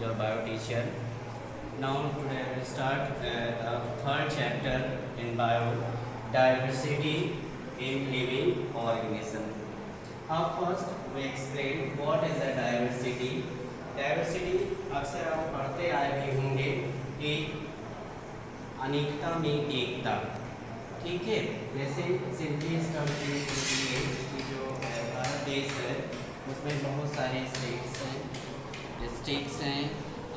your bio teacher. Now today I will start the third chapter in bio, diversity in living organism. First we explain what is the diversity. Diversity अक्सर आप पढ़ते आए भी होंगे कि अनेकता में एकता, ठीक है। जैसे सिंपली कंट्री की जो भारत देश है उसमें बहुत सारे स्टेट्स हैं, डिस्ट्रिक्ट्स हैं,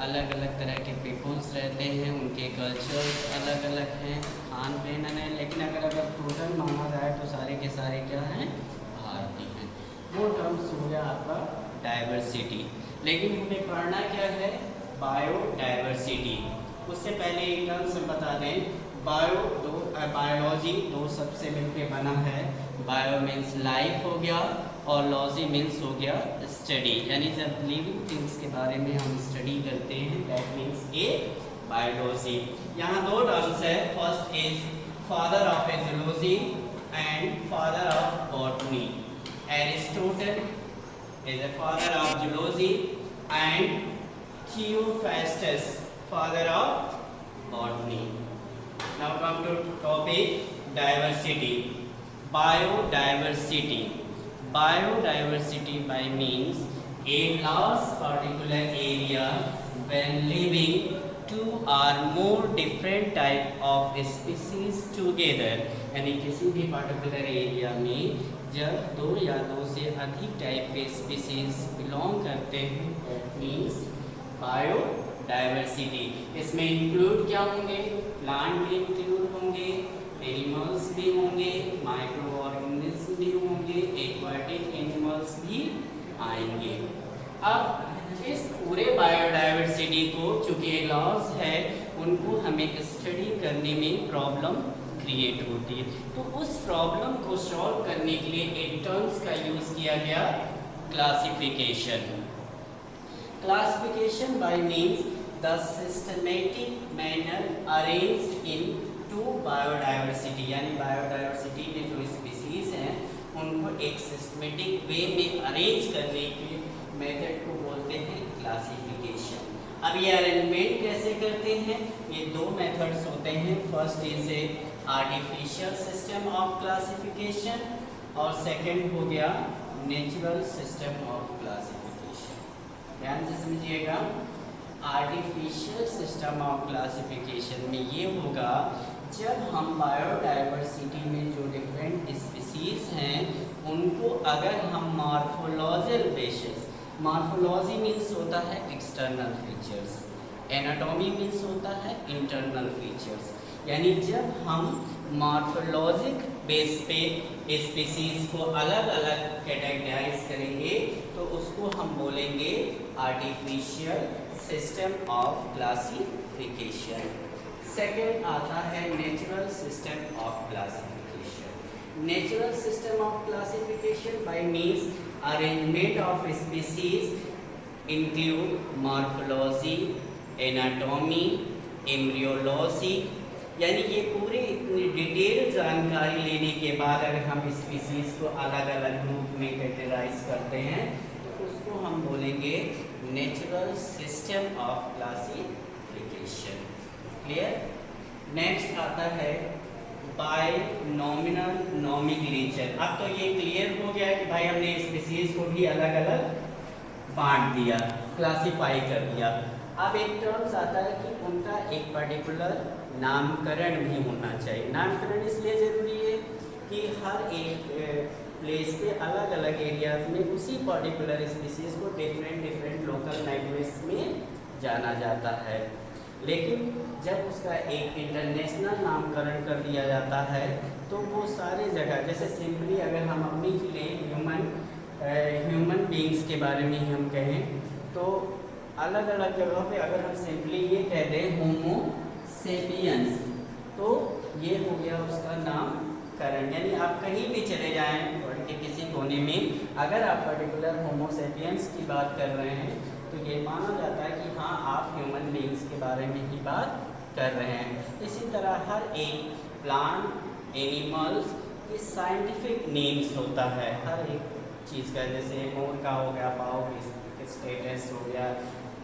अलग अलग तरह के पीपल्स रहते हैं, उनके कल्चर्स अलग अलग हैं, खान पीन है, लेकिन अगर टोटल माना जाए तो सारे के सारे क्या हैं, भारतीय हैं। वो टर्म्स हो गया आपका डाइवर्सिटी। लेकिन हमें पढ़ना क्या है, बायोडाइवर्सिटी। उससे पहले एक टर्म्स हम बता दें, बायोलॉजी दो सबसे मिलकर बना है। बायो मीन्स लाइफ हो गया और लॉजी मीन्स हो गया स्टडी, यानी जब लिविंग थिंग्स के बारे में हम स्टडी करते हैं दैट मीन्स ए बायोलॉजी। यहाँ दो टर्म्स है, first is father of zoology and father of botany. Aristotle is a father of zoology and Theophrastus father of botany. Now come to topic diversity. Biodiversity. Biodiversity by means a large particular area when living two or more different type of species together, यानी किसी भी particular area में जब दो या दो से अधिक टाइप के स्पीसीज बिलोंग करते हैं दैट मीन्स बायोडाइवर्सिटी। इसमें इंक्लूड क्या होंगे, प्लांट भी इंक्लूड होंगे, एनिमल्स भी होंगे, माइक्रो ऑर्गेनिज्म भी होंगे, एक्वाटिक एनिमल्स भी आएंगे। अब इस पूरे बायोडाइवर्सिटी को चूँकि लॉस है उनको हमें स्टडी करने में प्रॉब्लम क्रिएट होती है, तो उस प्रॉब्लम को सॉल्व करने के लिए एक टर्म्स का यूज किया गया, classification. Classification by means the systematic manner arranged into biodiversity, यानी बायोडाइवर्सिटी में जो स्पीसीज हैं उनको एक सिस्टमैटिक वे में अरेंज करने के मेथड को बोलते हैं क्लासिफिकेशन। अब ये अरेंजमेंट कैसे करते हैं, ये दो मेथड्स होते हैं। First is a artificial system of classification और सेकंड हो गया नेचुरल सिस्टम ऑफ क्लासिफिकेशन। ध्यान से समझिएगा, आर्टिफिशियल सिस्टम ऑफ क्लासिफिकेशन में ये होगा जब हम बायोडाइवर्सिटी में जो डिफरेंट स्पीसीज हैं उनको अगर हम मॉर्फोलॉजिकल बेसिस, मॉर्फोलॉजी मीन्स होता है एक्सटर्नल फीचर्स, एनाटॉमी मीन्स होता है इंटरनल फीचर्स, यानी जब हम मॉर्फोलॉजिक बेस पे स्पीसीज को अलग अलग कैटेगराइज करेंगे तो उसको हम बोलेंगे artificial system of classification. Second आता है natural system of classification. Natural system of classification bye means arrangement of species include morphology, anatomy, embryology, यानी ये पूरी इतनी डिटेल जानकारी लेने के बाद अगर हम स्पीसीज को अलग अलग ग्रुप में कैटेगराइज करते हैं तो उसको हम बोलेंगे natural system of classification. Clear. Next आता है बायनॉमिनल नॉमेनक्लेचर। अब तो ये क्लियर हो गया कि भाई हमने स्पीसीज को भी अलग अलग बांट दिया, क्लासिफाई कर दिया। अब एक टर्म्स आता है कि उनका एक पर्टिकुलर नामकरण भी होना चाहिए। नामकरण इसलिए ज़रूरी है कि हर एक प्लेस पे अलग अलग एरियाज में उसी पर्टिकुलर स्पीसीज को डिफरेंट लोकल लैंग्वेज में जाना जाता है, लेकिन जब उसका एक इंटरनेशनल नामकरण कर दिया जाता है तो वो सारे जगह, जैसे सिंपली अगर हम अपनी के लिए ह्यूमन बींग्स के बारे में ही हम कहें तो अलग अलग जगहों पे अगर हम सिंपली ये कह दें होमो सेपियंस तो ये हो गया उसका नामकरण, यानी आप कहीं भी चले जाएं वर्ल्ड के किसी कोने में अगर आप पर्टिकुलर होमो सेपियंस की बात कर रहे हैं तो ये माना जाता है कि हाँ आप ह्यूमन बींग्स के बारे में ही बात कर रहे हैं। इसी तरह हर एक प्लांट, एनिमल्स ये साइंटिफिक नेम्स होता है हर एक चीज़ का, जैसे मोर का हो गया पाओ स्टेटस हो गया,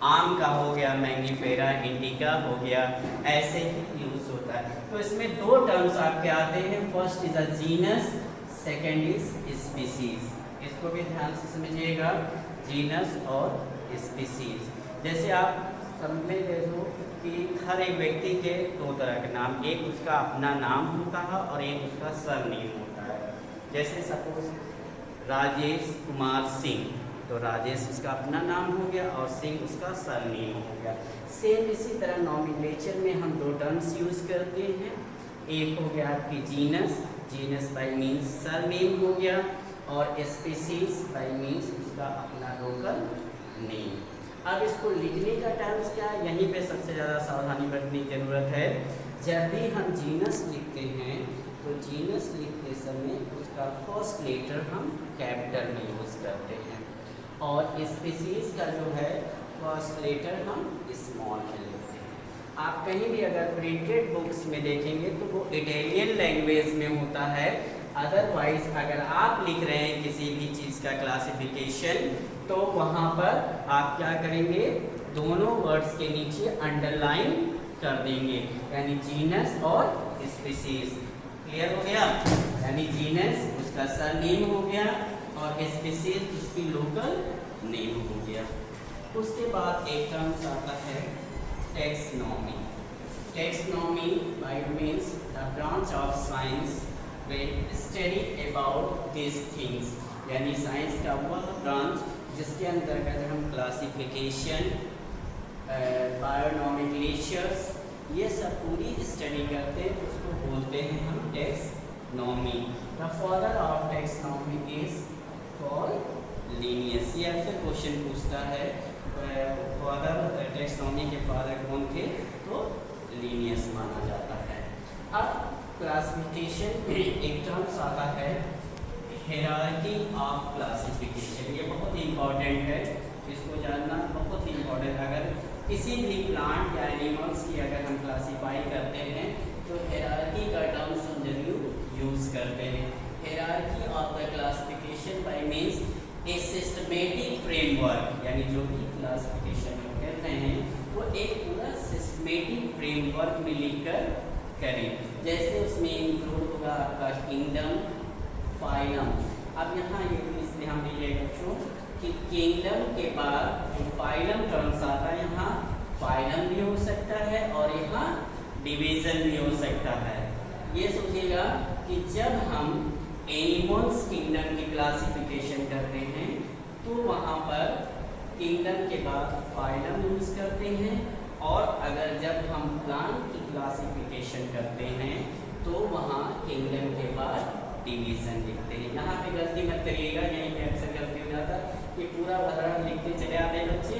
आम का हो गया मैंगीफेरा इंडिका हो गया, ऐसे ही यूज होता है। तो इसमें दो टर्म्स आपके आते हैं, first is a genus, second is species. इसको भी ध्यान से समझिएगा, जीनस और स्पीसीज। जैसे आप समझ देखो कि हर एक व्यक्ति के दो तरह के नाम, एक उसका अपना नाम होता है और एक उसका सरनेम होता है। जैसे सपोज राजेश कुमार सिंह, तो राजेश उसका अपना नाम हो गया और सिंह उसका सरनेम हो गया। सेम इसी तरह नॉमिनेचर में हम दो टर्म्स यूज करते हैं, एक हो गया आपकी genus, genus bye means surname हो गया, और स्पीसीज बाय मीन्स उसका अपना लोकल नेम। अब इसको लिखने का टर्म्स क्या है, यहीं पे सबसे ज़्यादा सावधानी बरतने की ज़रूरत है। जब भी हम जीनस लिखते हैं तो जीनस लिखते समय उसका फर्स्ट लेटर हम कैपिटल में यूज़ करते हैं, और स्पीसीज का जो है फर्स्ट लेटर हम स्मॉल में लिखते हैं। आप कहीं भी अगर प्रिंटेड बुक्स में देखेंगे तो वो इटालियन लैंग्वेज में होता है, अदरवाइज अगर आप लिख रहे हैं किसी भी चीज़ का क्लासिफिकेशन तो वहाँ पर आप क्या करेंगे, दोनों वर्ड्स के नीचे अंडरलाइन कर देंगे, यानी जीनस और स्पीसीज। क्लियर हो गया, यानी जीनस उसका सरनेम हो गया और स्पीसीज उसकी लोकल नेम हो गया। उसके बाद एक टर्म्स आता है taxonomy. Taxonomy bye means the branch of science will study about this things, यानी साइंस का वह ब्रांच जिसके अंतर्गत हम क्लासिफिकेशन, बायोनोमेनक्लेचर्स, ये सब पूरी स्टडी करते हैं, उसको बोलते हैं हम taxonomy. The father of taxonomy is called Linnaeus. ये आपसे क्वेश्चन पूछता है, फादर टैक्सोनॉमी के फादर कौन थे, तो लिनियस माना जाता है। अब क्लासिफिकेशन में एक टर्म्स आता है हायरार्की ऑफ क्लासिफिकेशन। ये बहुत ही इम्पॉर्टेंट है, इसको जानना बहुत ही इम्पॉर्टेंट। अगर किसी भी प्लांट या एनिमल्स की अगर हम क्लासीफाई करते हैं तो हायरार्की का टर्म्स हम जरूर यूज़ करते हैं। Hierarchy of the classification bye means a systematic framework, यानी जो भी क्लासिफिकेशन हम कर रहे हैं वो एक पूरा सिस्टमेटिक फ्रेमवर्क में लिखकर करें। जैसे उसमें इंक्लूड होगा आपका किंगडम, फाइलम। अब यहाँ ये ध्यान दीजिएगा बच्चों कि किंगडम के बाद जो फाइलम टर्म्स आता है, यहाँ फाइलम भी हो सकता है और यहाँ डिवीजन भी हो सकता है। ये सोचिएगा कि जब हम एनिमल्स किंगडम की क्लासिफिकेशन करते हैं तो वहाँ पर किंगडम के बाद फाइलम यूज करते हैं, और अगर जब हम प्लांट की क्लासिफिकेशन करते हैं तो वहाँ किंगडम के बाद डिवीजन लिखते हैं। यहाँ पे गलती मत करिएगा, यहीं पे अक्सर गलती हो जाता है कि पूरा भरा लिखते चले आते हैं बच्चे।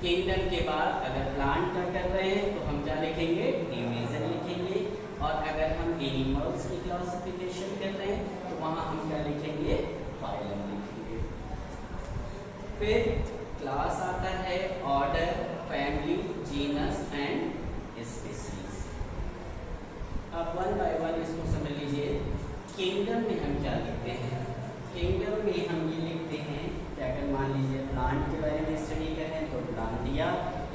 किंगडम के बाद अगर प्लांट का कर रहे हैं तो हम क्या लिखेंगे, डिवीजन लिखेंगे, और अगर हम एनिमल्स की क्लासिफिकेशन कर रहे हैं तो वहाँ हम क्या लिखेंगे, फाइलम लिखेंगे। फिर क्लास आता है order, family, genus and species. अब वन बाय वन इसको समझ लीजिए। किंगडम में हम क्या लिखते हैं, किंगडम में हम ये लिखते हैं कि अगर मान लीजिए प्लांट के बारे में स्टडी कर रहे हैं तो प्लांट दिया,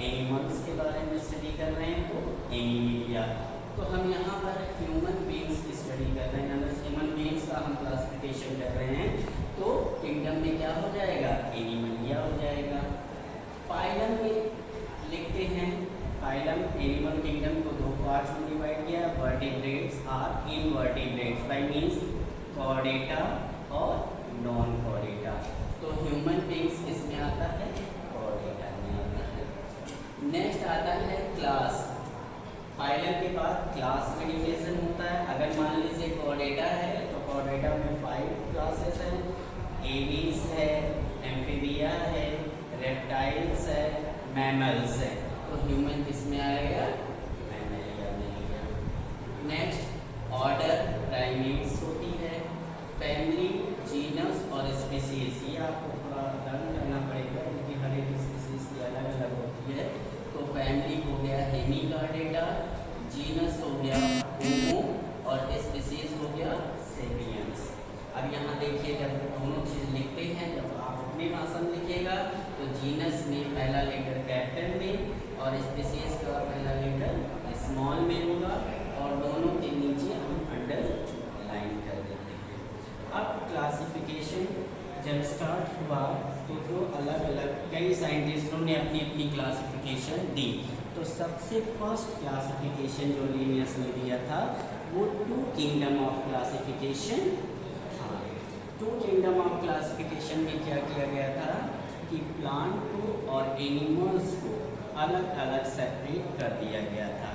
एनिमल्स के बारे में स्टडी कर रहे हैं तो एनिमल दिया। तो हम यहाँ पर ह्यूमन बींग्स की स्टडी कर रहे हैं, अगर ह्यूमन बींग्स का हम क्लासिफिकेशन कर रहे हैं तो किंगडम में क्या हो जाएगा, एनिमलिया हो जाएगा। फाइलम में लिखते हैं, फाइलम एनिमल किंगडम को दो पार्ट्स में डिवाइड किया, वर्टिब्रेट्स और इनवर्टिब्रेट्स बाय मींस कॉर्डेटा और नॉन कॉर्डेटा। तो ह्यूमन बींग्स किसमें आता है, कॉर्डेटा में आता है। नेक्स्ट आता है क्लास। फाइलम के बाद क्लास में डिवीजन होता है। अगर मान लीजिए कॉर्डेटा है तो कॉर्डेटा में 5 क्लासेस हैं, एवीज है, एम्फीबिया है, रेप्टाइल्स है, मैमल्स है। तो ह्यूमन किसमें आएगा, मैमलिया में आएगा। नेक्स्ट ऑर्डर, प्राइमेट्स होती है, फैमिली, जीनस और स्पीसीज। ये आपको थोड़ा लर्न करना पड़ेगा क्योंकि हर एक स्पीसीज की अलग अलग होती है। तो फैमिली हो गया हेमिकार्डेटा, जीनस हो गया होमो और स्पीसीज हो गया सेपियंस। अब यहाँ देखिए जब दोनों चीज़ लिखते हैं, जब आप अपनी भाषा में लिखिएगा तो जीनस में पहला लेटर कैपिटल और स्पीसीज का पहला लेटर स्मॉल में होगा और दोनों के नीचे हम अंडर लाइन कर देते हैं। अब क्लासिफिकेशन जब स्टार्ट हुआ तो जो अलग अलग कई साइंटिस्टों ने अपनी अपनी क्लासिफिकेशन दी, तो सबसे फर्स्ट क्लासिफिकेशन जो लिनियस ने दिया था वो टू किंगडम ऑफ क्लासिफिकेशन था। टू किंगडम ऑफ क्लासिफिकेशन में क्या किया गया था कि प्लांट को और एनिमल्स को अलग अलग सेपरेट कर दिया गया था।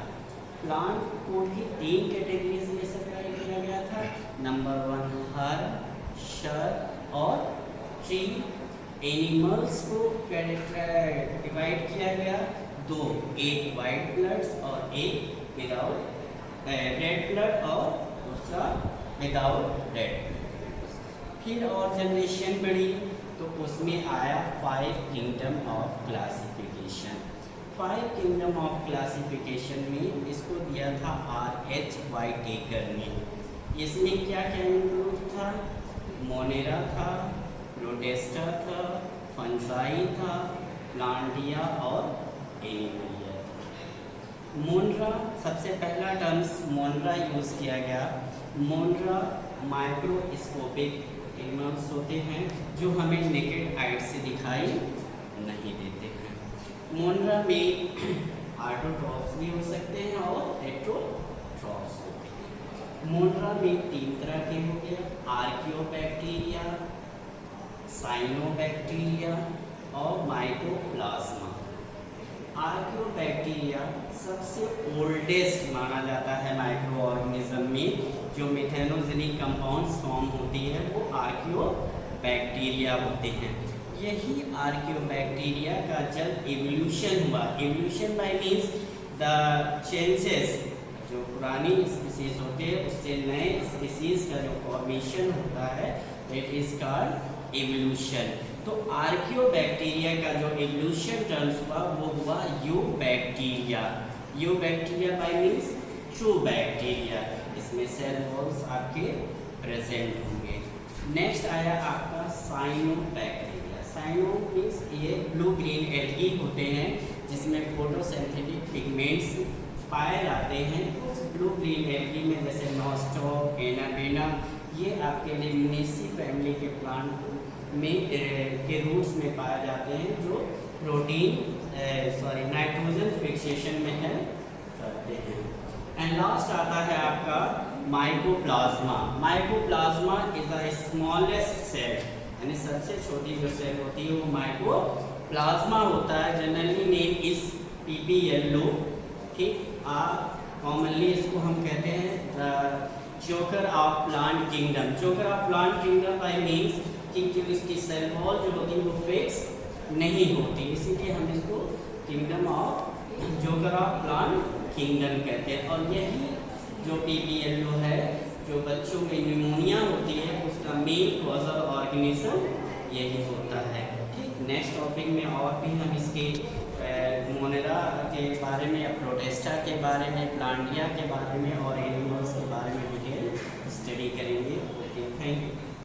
प्लांट को भी 3 कैटेगरीज में सेपरेट किया गया था। नंबर 1 हर्ब, शर और ट्री। एनिमल्स को डिवाइड किया गया 2, एक वाइट ब्लड्स और एक विदाउट रेड ब्लड और दूसरा विदाउट रेड। फिर और जनरेशन बढ़ी तो उसमें आया 5 kingdom of classification. 5 kingdom of classification में इसको दिया था R.H. वाइटेकर ने। इसमें क्या क्या इंक्लूड था? मोनेरा था, प्रोटेस्टा था, फंजाई था, प्लांटिया और एनिमलिया था। मोनरा सबसे पहला टर्म्स मोनरा यूज़ किया गया। मोनरा माइक्रोस्कोपिक एनिमल्स होते हैं जो हमें नेकेड आइट से दिखाई नहीं देते हैं। मोनरा में ऑटोट्रॉप्स भी हो सकते हैं और हेटेरोट्रॉप्स होते हैं। मोनरा में 3 तरह के हो गए, आर्कियोबैक्टीरिया, साइनोबैक्टीरिया और माइकोप्लाज्मा। आर्कियोबैक्टीरिया सबसे ओल्डेस्ट माना जाता है माइक्रो ऑर्गेनिज्म में। जो मिथेनोजेनिक कंपाउंड्स फॉर्म होती है वो आर्कियोबैक्टीरिया होते हैं। यही आर्कियोबैक्टीरिया का जब इवोल्यूशन हुआ, evolution bye means the changes, जो पुरानी स्पीसीज होते हैं उससे नए स्पीसीज का जो फॉर्मेशन होता है दैट इज कॉल्ड इवोल्यूशन। तो आर्कियोबैक्टीरिया का जो इवोल्यूशन टर्म्स हुआ वो हुआ eubacteria. Eubacteria bye means true bacteria. इसमें सेल वॉल्स आपके प्रेजेंट होंगे। नेक्स्ट आया आपका साइनोबैक्टीरिया। साइनो मीन्स ये ब्लू ग्रीन एल्गी होते हैं जिसमें फोटोसिंथेटिक पिगमेंट्स पाए जाते हैं। उस ब्लू ग्रीन एल्गी में जैसे नॉस्टॉक, एनाबेना, ये आपके लिग्नेसी फैमिली के प्लांट में के रूट्स में पाए जाते हैं जो प्रोटीन नाइट्रोजन फिक्सेशन में हेल्प करते हैं। एंड लास्ट आता है आपका mycoplasma. Mycoplasma is the smallest cell, यानी सबसे छोटी जो सेल होती है वो माइकोप्लाज्मा होता है। Generally name is PP yellow. ठीक, कॉमनली इसको हम कहते हैं चोकर ऑफ प्लांट किंगडम। चोकर of plant kingdom bye means कि इसकी सेल वॉल जो होती है वो फिक्स नहीं होती, इसीलिए हम इसको kingdom of joker of plant kingdom कहते हैं। और यही जो PP येलो है, जो बच्चों में निमोनिया होती है उसका मेन कॉजल ऑर्गेनिज्म यही होता है। ठीक, नेक्स्ट टॉपिक में और भी हम इसके मोनेरा के बारे में, प्रोटेस्टा के बारे में, प्लांटिया के बारे में और एनिमल्स के बारे में डिटेल स्टडी करेंगे। Thank you.